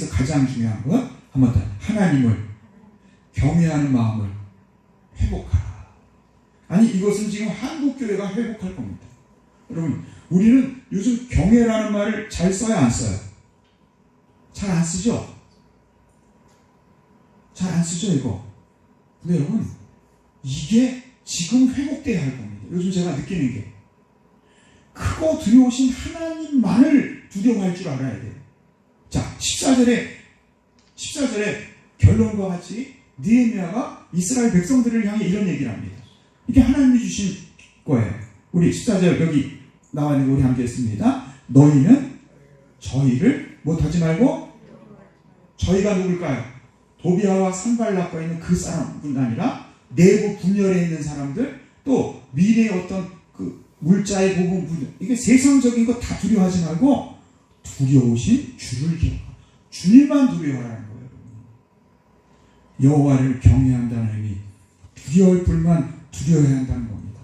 가장 중요한 건 한 번 더 하나님을 경외하는 마음을 회복하라. 아니 이것은 지금 한국교회가 회복할 겁니다. 여러분 우리는 요즘 경외라는 말을 잘 써요 안 써요? 잘 안 쓰죠? 잘 안 쓰죠 이거. 근데 여러분 이게 지금 회복돼야 할 겁니다. 요즘 제가 느끼는 게 크고 두려우신 하나님만을 두려워할 줄 알아야 돼요. 자 14절에 결론과 같이 느헤미야가 이스라엘 백성들을 향해 이런 얘기를 합니다. 이게 하나님이 주신 거예요. 우리 14절 여기 나와 있는 거 우리 함께 했습니다. 너희는 저희를 못하지 말고, 저희가 누굴까요? 도비아와 산발락과 있는 그 사람뿐 아니라 내부 분열에 있는 사람들, 또 미래의 어떤 그 물자의 부분 분열, 이게 세상적인 거 다 두려워하지 말고 두려우신 주를 기억하라. 주님만 두려워하라는 거예요. 여호와를 경외한다는 의미, 두려울 뿐만 두려워야 한다는 겁니다.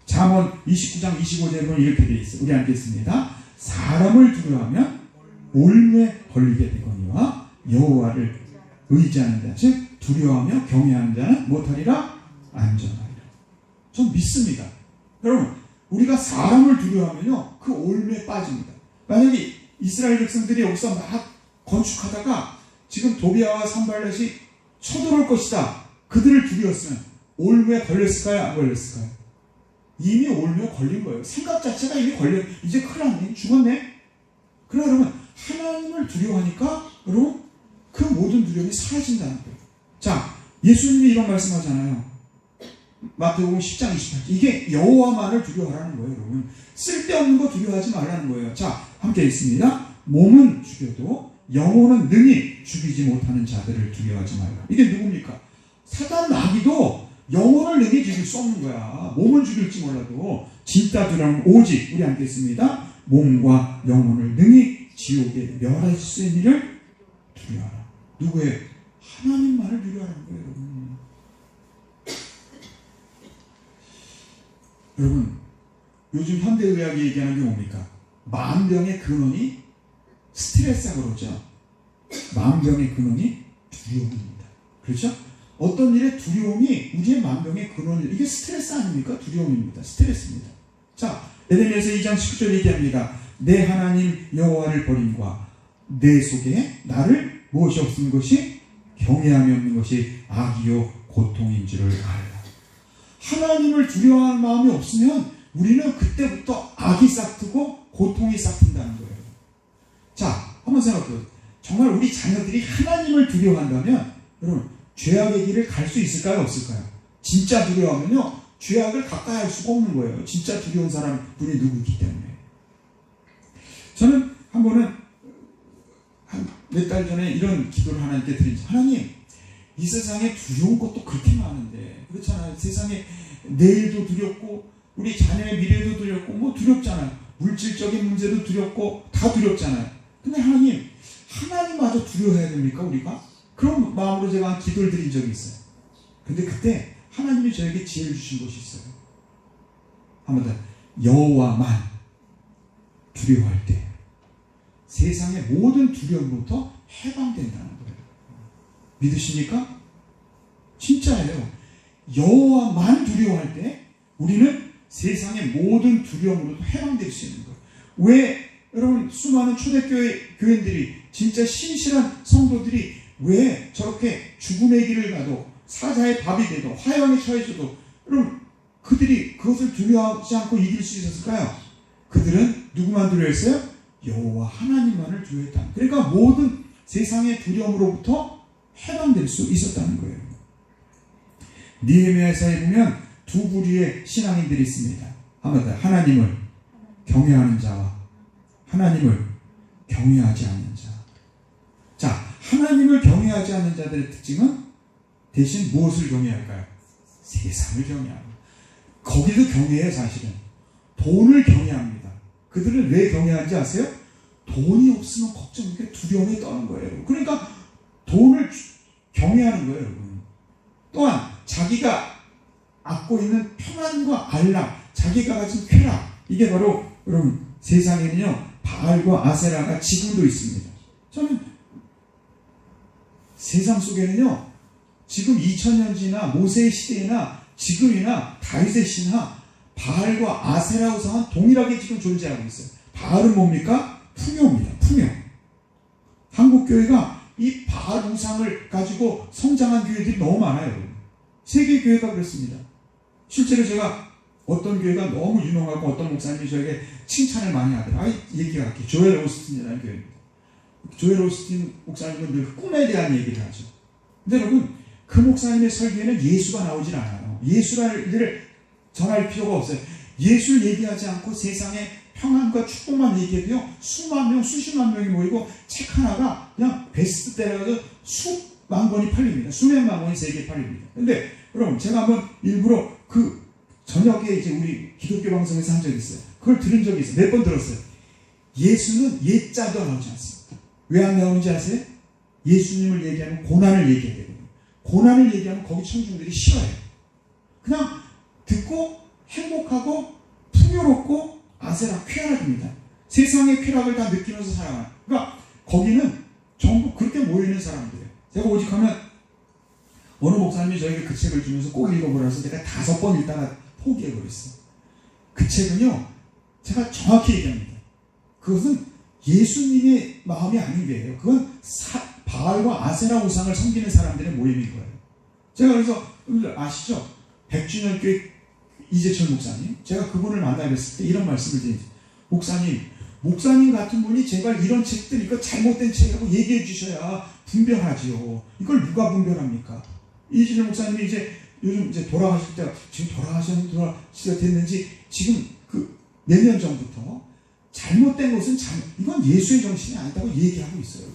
잠언 29장 25절에 보면 이렇게 되어 있어요. 우리 함께 있습니다. 사람을 두려워하면 올무에 걸리게 되거니와 여호와를 의지하는 자, 즉 두려워하며 경외하는 자는 못하리라 안전하리라. 전 믿습니다. 여러분 우리가 사람을 두려워하면요 그 올무에 빠집니다. 만약에 이스라엘 백성들이 여기서 막 건축하다가 지금 도비아와 산발렛이 쳐들어올 것이다, 그들을 두려웠으면 올무에 걸렸을까요? 안 걸렸을까요? 이미 올무에 걸린 거예요. 생각 자체가 이미 이제 큰일 났네, 죽었네. 그러나 여러분 하나님을 두려워하니까 여러분 그 모든 두려움이 사라진다는 거예요. 자, 예수님이 이런 말씀하잖아요. 마태복음 10장 28절. 이게 여호와만을 두려워하라는 거예요. 여러분 쓸데없는 거 두려워하지 말라는 거예요. 자, 함께 있습니다. 몸은 죽여도 영혼은 능히 죽이지 못하는 자들을 두려워하지 말라. 이게 누굽니까? 사단 마귀도 영혼을 능히 죽일 수 없는 거야. 몸은 죽일지 몰라도 진짜 두려움은 오직 우리 함께 있습니다. 몸과 영혼을 능히 지옥에 멸할 수 있는 이를 두려워하라. 누구의? 하나님만을 두려워하는 거예요. 여러분 요즘 현대의학이 얘기하는 게 뭡니까? 만병의 근원이 스트레스라고 그러죠. 만병의 근원이 두려움입니다. 그렇죠? 어떤 일의 두려움이 우리의 만병의 근원이, 이게 스트레스 아닙니까? 두려움입니다. 스트레스입니다. 자, 에레미야서 2장 19절 얘기합니다. 내 하나님 여호와를 버림과 내 속에 나를 무엇이 없는 것이 경외함이 없는 것이 악이요 고통인 줄을 알라. 하나님을 두려워하는 마음이 없으면 우리는 그때부터 악이 싹트고 고통이 싹튼다는 거예요. 자, 한번 생각해보세요. 정말 우리 자녀들이 하나님을 두려워한다면 여러분 죄악의 길을 갈 수 있을까요? 없을까요? 진짜 두려워하면요 죄악을 가까이 할 수가 없는 거예요. 진짜 두려운 사람 분이 누구이기 때문에. 저는 한 번은 한 몇 달 전에 이런 기도를 하나님께 드린, 하나님 이 세상에 두려운 것도 그렇게 많은데, 그렇잖아요. 세상에 내일도 두렵고 우리 자녀의 미래도 두렵고 뭐 두렵잖아요. 물질적인 문제도 두렵고 다 두렵잖아요. 근데 하나님마저 두려워해야 됩니까 우리가? 그런 마음으로 제가 기도를 드린 적이 있어요. 근데 그때 하나님이 저에게 지혜를 주신 것이 있어요. 한번 더, 여호와만 두려워할 때 세상의 모든 두려움부터 해방된다는 거예요. 믿으십니까? 진짜예요. 여호와만 두려워할 때 우리는 세상의 모든 두려움으로도 해방될 수 있는 거예요. 왜 여러분 수많은 초대교회 교인들이, 진짜 신실한 성도들이 왜 저렇게 죽음의 길을 가도, 사자의 밥이 돼도, 화형에 처해져도 여러분 그들이 그것을 두려워하지 않고 이길 수 있었을까요? 그들은 누구만 두려워했어요? 여호와 하나님만을 두려워했다. 그러니까 모든 세상의 두려움으로부터 해방될 수 있었다는 거예요. 느헤미야서에 보면 두 부류의 신앙인들이 있습니다. 한번 더, 하나님을 경외하는 자와 하나님을 경외하지 않는 자. 자, 하나님을 경외하지 않는 자들의 특징은 대신 무엇을 경외할까요? 세상을 경외합니다. 거기도 경외해요. 사실은 돈을 경외합니다. 그들은 왜 경외하는지 아세요? 돈이 없으면 걱정이니까 두려움에 떠는 거예요. 그러니까 돈을 경외하는 거예요. 여러분. 또한 자기가 안고 있는 평안과 안락, 자기가 가진 쾌락, 이게 바로 여러분 세상에는요 바알과 아세라가 지금도 있습니다. 저는 세상 속에는요, 지금 2000년 지나 모세의 시대나 지금이나 다윗의 신화, 바알과 아세라 우상은 동일하게 지금 존재하고 있어요. 바알은 뭡니까? 풍요입니다. 풍요. 한국 교회가 이 바알 우상을 가지고 성장한 교회들이 너무 많아요. 세계 교회가 그렇습니다. 실제로 제가 어떤 교회가 너무 유명하고 어떤 목사님이 저에게 칭찬을 많이 하더라고요. 얘기가 이렇게 조엘 오스틴이라는 교회입니다. 조엘 오스틴 목사님은 늘 꿈에 대한 얘기를 하죠. 근데 여러분, 그 목사님의 설교에는 예수가 나오질 않아요. 예수를 전할 필요가 없어요. 예수를 얘기하지 않고 세상의 평안과 축복만 얘기해도요, 수만 명, 수십만 명이 모이고 책 하나가 그냥 베스트셀러로 수만 권이 팔립니다. 수백만 권이 세계에 팔립니다. 근데 여러분, 제가 한번 일부러 그 저녁에 이제 우리 기독교 방송에서 한 적이 있어요. 그걸 들은 적이 있어요. 몇 번 들었어요. 예수는 예자도 나오지 않습니다. 왜 안 나오는지 아세요? 예수님을 얘기하면 고난을 얘기해야 되거든요. 고난을 얘기하면 거기 청중들이 싫어해요. 그냥 듣고 행복하고 풍요롭고 아세라 쾌락입니다. 세상의 쾌락을 다 느끼면서 살아가는. 그러니까 거기는 전부 그렇게 모여있는 사람들이에요. 제가 오직하면 어느 목사님이 저에게 그 책을 주면서 꼭 읽어보라서 제가 5번 읽다가 포기해버렸어요. 그 책은요, 제가 정확히 얘기합니다. 그것은 예수님의 마음이 아닌 거예요. 그건 바알과 아세라 우상을 섬기는 사람들의 모임인 거예요. 제가 그래서 아시죠? 100주년 교회 이재철 목사님, 제가 그분을 만나 뵀을 때 이런 말씀을 드립니다. 목사님 같은 분이 제발 이런 책들, 이거 잘못된 책이라고 얘기해 주셔야 분별하지요. 이걸 누가 분별합니까? 이재철 목사님이 이제 요즘 이제 돌아가실 때, 지금 돌아가셨는지 지금 그 몇 년 전부터 잘못된 것은 이건 예수의 정신이 아니다고 얘기하고 있어요.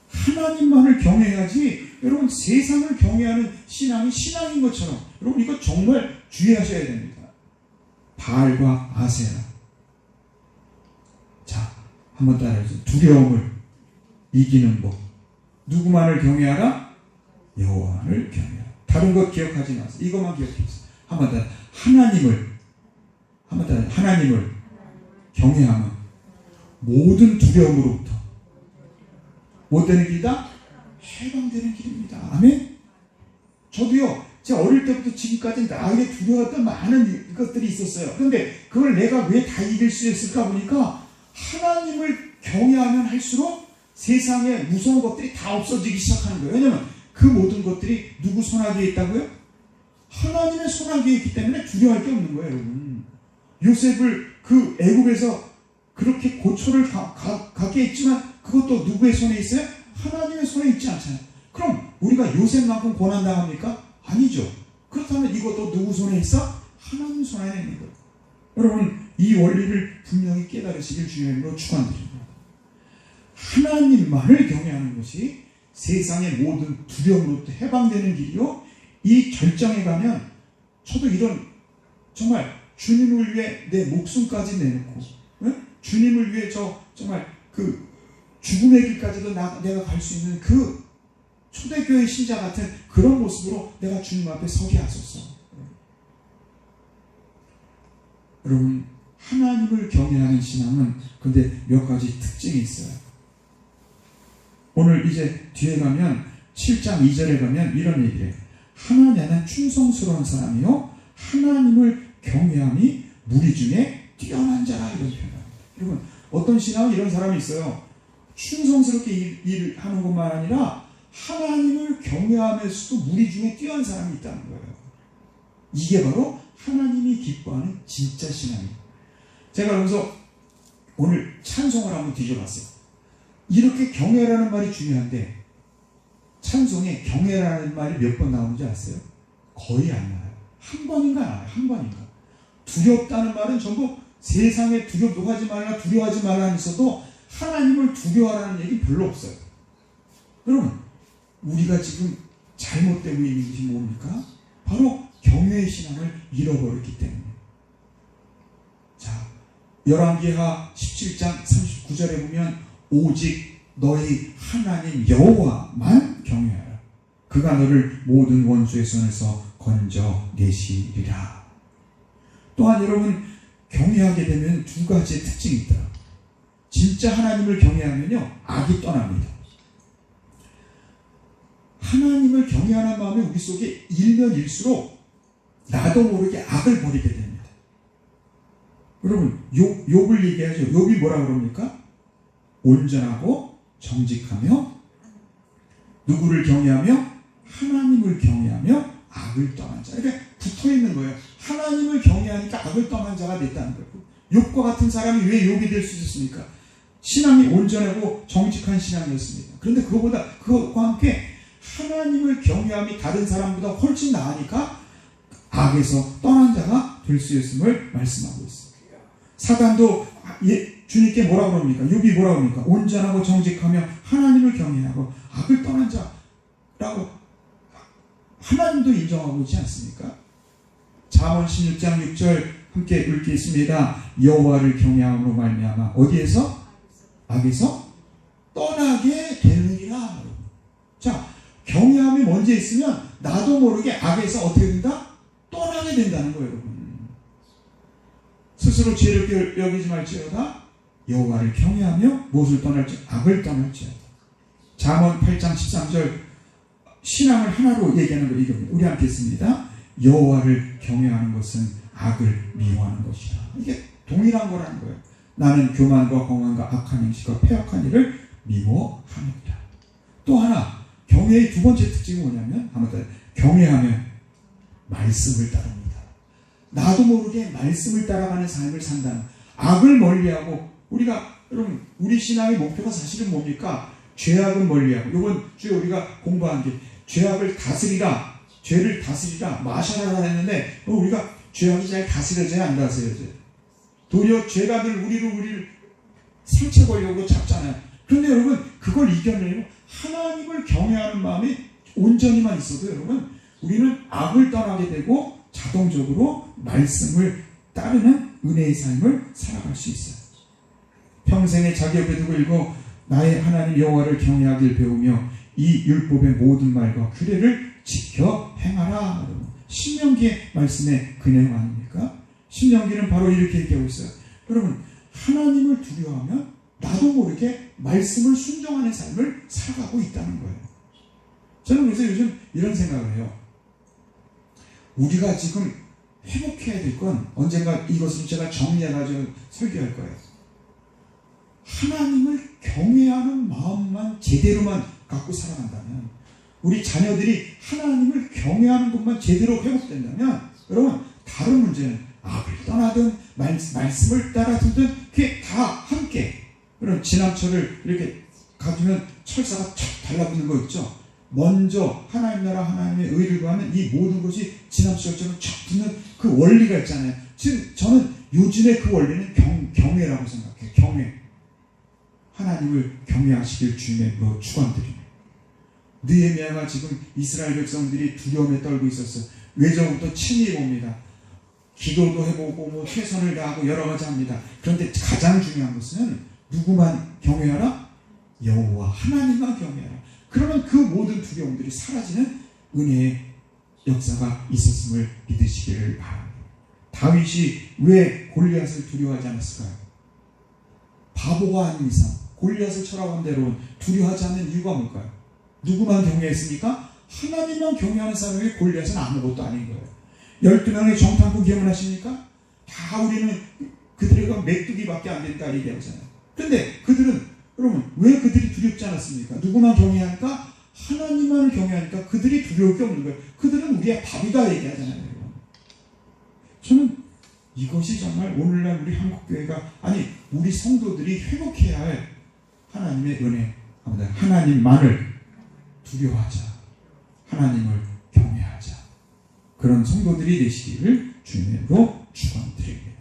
하나님만을 경외해야지, 여러분 세상을 경외하는 신앙이 신앙인 것처럼, 여러분 이거 정말 주의하셔야 됩니다. 바알과 아세라. 자, 한번 따라해주세요. 두려움을 이기는 법. 누구만을 경외하라? 여호와를 경외하라. 다른 것 기억하지 마세요. 이것만 기억해주세요. 한번 따라. 하나님을 경외하면 모든 두려움으로부터 못 되는 길이다? 해방되는 길입니다. 아멘? 저도요, 제 어릴 때부터 지금까지 나에게 두려웠던 많은 것들이 있었어요. 그런데 그걸 내가 왜 다 이길 수 있을까 보니까 하나님을 경외하면 할수록 세상에 무서운 것들이 다 없어지기 시작하는 거예요. 왜냐면 그 모든 것들이 누구 손아귀에 있다고요? 하나님의 손아귀에 있기 때문에 두려워할 게 없는 거예요, 여러분. 요셉을 그 애굽에서 그렇게 고초를 갖게 했지만 그것도 누구의 손에 있어요? 하나님의 손에 있지 않잖아요. 그럼 우리가 요셉만큼 고난당합니까? 아니죠. 그렇다면 이것도 누구 손에 있어? 하나님 손에 있는 거예요. 여러분, 이 원리를 분명히 깨달으시길 주님으로 축원드립니다. 하나님만을 경외하는 것이 세상의 모든 두려움으로부터 해방되는 길이요, 이 결정에 가면 저도 이런 정말 주님을 위해 내 목숨까지 내놓고, 주님을 위해 정말 그 죽음의 길까지도 내가 갈 수 있는 그 초대교회 신자 같은 그런 모습으로 내가 주님 앞에 서게 하소서. 여러분, 하나님을 경외하는 신앙은 근데 몇 가지 특징이 있어요. 오늘 이제 뒤에 가면 7장 2절에 가면 이런 얘기를 해요. 하나님은 충성스러운 사람이요, 하나님을 경외함이 무리 중에 뛰어난 자라, 이런 표현입니다. 여러분, 어떤 신앙은 이런 사람이 있어요. 충성스럽게 일을 하는 것만 아니라 하나님을 경외하면서도 무리 중에 뛰어난 사람이 있다는 거예요. 이게 바로 하나님이 기뻐하는 진짜 신앙이에요. 제가 그래서 오늘 찬송을 한번 뒤져봤어요. 이렇게 경외라는 말이 중요한데 찬송에 경외라는 말이 몇 번 나오는지 아세요? 거의 안 나와요. 한 번인가 나와요. 한 번인가. 두렵다는 말은 전부 세상에 두려워하지 말라, 두려워하지 말라 했어도 하나님을 두려워하라는 얘기 별로 없어요. 여러분, 우리가 지금 잘못되고 있는 것이 뭡니까? 바로 경외의 신앙을 잃어버렸기 때문에. 자, 열왕기하 17장 39절에 보면 오직 너희 하나님 여호와만 경외하라. 그가 너를 모든 원수의 손에서 건져내시리라. 또한 여러분, 경외하게 되면 두 가지의 특징이 있다. 진짜 하나님을 경외하면요, 악이 떠납니다. 하나님을 경외하는 마음이 우리 속에 일면 일수록 나도 모르게 악을 버리게 됩니다. 여러분, 욥을 얘기하죠. 욥이 뭐라 그럽니까? 온전하고 정직하며 누구를 경외하며? 하나님을 경외하며 악을 떠난 자. 이렇게 붙어있는 거예요. 하나님을 경외하니까 악을 떠난 자가 됐다는 거예요. 욥과 같은 사람이 왜 욥이 될 수 있었습니까? 신앙이 온전하고 정직한 신앙이었습니다. 그런데 그것과 함께 하나님을 경외함이 다른 사람보다 훨씬 나으니까 악에서 떠난 자가 될 수 있음을 말씀하고 있습니다. 사단도 주님께 뭐라고 그럽니까? 욥이 뭐라고 합니까? 온전하고 정직하며 하나님을 경외하고 악을 떠난 자라고 하나님도 인정하고 있지 않습니까? 잠언 16장 6절 함께 읽겠습니다. 여호와를 경외함으로 말미암아 어디에서? 악에서 떠나게 되느니라. 자, 경외함이 먼저 있으면 나도 모르게 악에서 어떻게 된다? 떠나게 된다는 거예요, 여러분. 스스로 죄를 여기지 말지어다 여호와를 경외하며 무엇을 떠날지? 악을 떠날지어다. 잠언 8장 13절 신앙을 하나로 얘기하는 거 이겁니다. 우리 함께 있습니다. 여호와를 경외하는 것은 악을 미워하는 것이다. 이게 동일한 거라는 거예요. 나는 교만과 거만과 악한 행실과 패악한 일을 미워합니다. 또 하나 경외의 두 번째 특징이 뭐냐면 아무튼 경외하면 말씀을 따릅니다. 나도 모르게 말씀을 따라가는 삶을 산다는 악을 멀리하고 여러분 우리 신앙의 목표가 사실은 뭡니까? 죄악은 멀리하고 이번 주에 우리가 공부한 게 죄악을 다스리라 죄를 다스리라 마샤라라 했는데 우리가 죄악이 잘 다스려져야 안 다스려져요. 도리어 죄가 늘 우리를 상처 걸려고 잡잖아요. 그런데 여러분 그걸 이겨내고 하나님을 경외하는 마음이 온전히만 있어도 여러분 우리는 악을 떠나게 되고 자동적으로 말씀을 따르는 은혜의 삶을 살아갈 수 있어요. 평생에 자기 옆에 두고 읽고 나의 하나님 여호와를 경외하길 배우며 이 율법의 모든 말과 규례를 지켜 행하라. 신명기의 말씀의 그 내용 아닙니까? 신명기는 바로 이렇게 얘기하고 있어요. 여러분 하나님을 두려워하면 나도 모르게 말씀을 순종하는 삶을 살아가고 있다는 거예요. 저는 그래서 요즘 이런 생각을 해요. 우리가 지금 회복해야 될 건 언젠가 이것을 제가 정리해가지고 설교할 거예요. 하나님을 경외하는 마음만 제대로만 갖고 살아간다면 우리 자녀들이 하나님을 경외하는 것만 제대로 회복된다면 여러분 다른 문제는 악을 떠나든 말씀을 따라든 그게 다 함께 여러분 지남철을 이렇게 가두면 철사가 촥 달라붙는 거 있죠. 먼저 하나님 나라 하나님의 의를 구하면 이 모든 것이 지남철처럼 촥 붙는 그 원리가 있잖아요. 지금 저는 요즘의 그 원리는 경외라고 생각해요. 경외. 하나님을 경외하시길 주님으로 축원드립니다. 느헤미야가 지금 이스라엘 백성들이 두려움에 떨고 있었어요. 외적부터 친히 옵니다. 기도도 해보고 최선을 다하고 여러 가지 합니다. 그런데 가장 중요한 것은 누구만 경외하라? 여호와 하나님만 경외하라. 그러면 그 모든 두려움들이 사라지는 은혜의 역사가 있었음을 믿으시기를 바랍니다. 다윗이 왜 골리앗을 두려워하지 않았을까요? 바보가 아닌 이상 골리앗을 쳐라고 한 대로 두려워하지 않는 이유가 뭘까요? 누구만 경외했습니까? 하나님만 경외하는 사람이 골리앗은 아무것도 아닌 거예요. 12명의 정탐꾼 기억나십니까? 다 우리는 그들과 메뚜기밖에 안 된다 얘기하잖아요. 그런데 그들은 여러분 왜 그들이 두렵지 않았습니까? 누구만 경외하니까? 하나님만을 경외하니까 그들이 두려울 게 없는 거예요. 그들은 우리의 밥이다 얘기하잖아요. 저는 이것이 정말 오늘날 우리 한국교회가 아니 우리 성도들이 회복해야 할 하나님의 은혜, 하나님만을 두려워하자, 하나님을 경외하자, 그런 성도들이 되시기를 주님으로 축원드립니다.